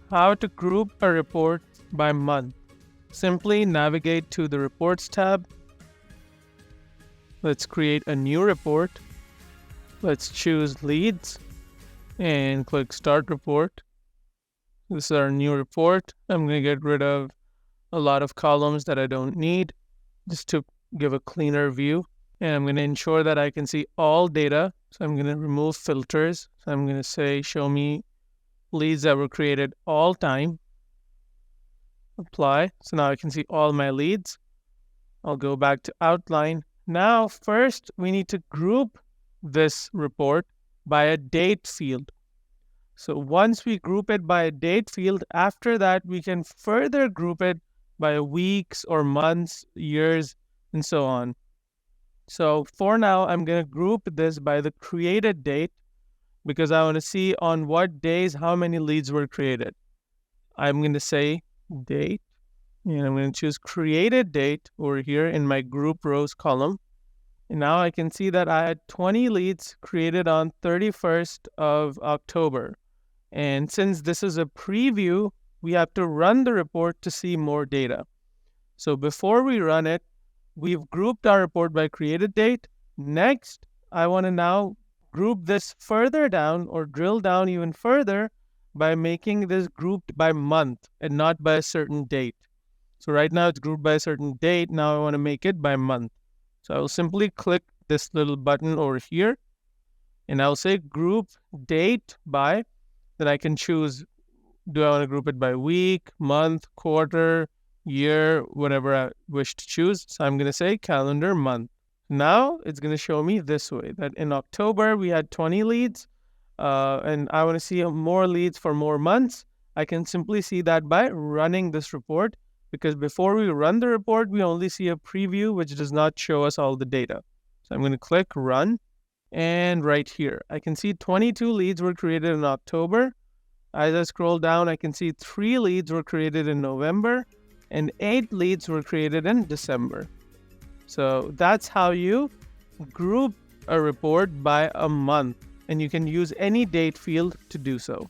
How to group a report by month. Simply navigate to the Reports tab. Let's create a new report. Let's choose Leads and click Start Report. This is our new report. I'm going to get rid of a lot of columns that I don't need just to give a cleaner view. And I'm going to ensure that I can see all data. So I'm going to remove filters. So I'm going to say, show me leads that were created all time. Apply. So now I can see all my leads. I'll go back to outline. Now, first, we need to group this report by a date field. So once we group it by a date field, after that, we can further group it by weeks or months, years, and so on. So for now, I'm going to group this by the created date because I want to see on what days how many leads were created. I'm going to say date, and I'm going to choose created date over here in my group rows column. And now I can see that I had 20 leads created on 31st of October. And since this is a preview, we have to run the report to see more data. So before we run it, we've grouped our report by created date. Next, I want to now group this further down or drill down even further by making this grouped by month and not by a certain date. So right now it's grouped by a certain date. Now I want to make it by month. So I will simply click this little button over here and I'll say group date by. Then I can choose, do I want to group it by week, month, quarter, year, whatever I wish to choose. So I'm going to say calendar month. Now it's going to show me this way that in October we had 20 leads and I want to see more leads for more months. I can simply see that by running this report because before we run the report, we only see a preview which does not show us all the data. So I'm going to click run and right here, I can see 22 leads were created in October. As I scroll down, I can see 3 leads were created in November and 8 leads were created in December. So that's how you group a report by a month, and you can use any date field to do so.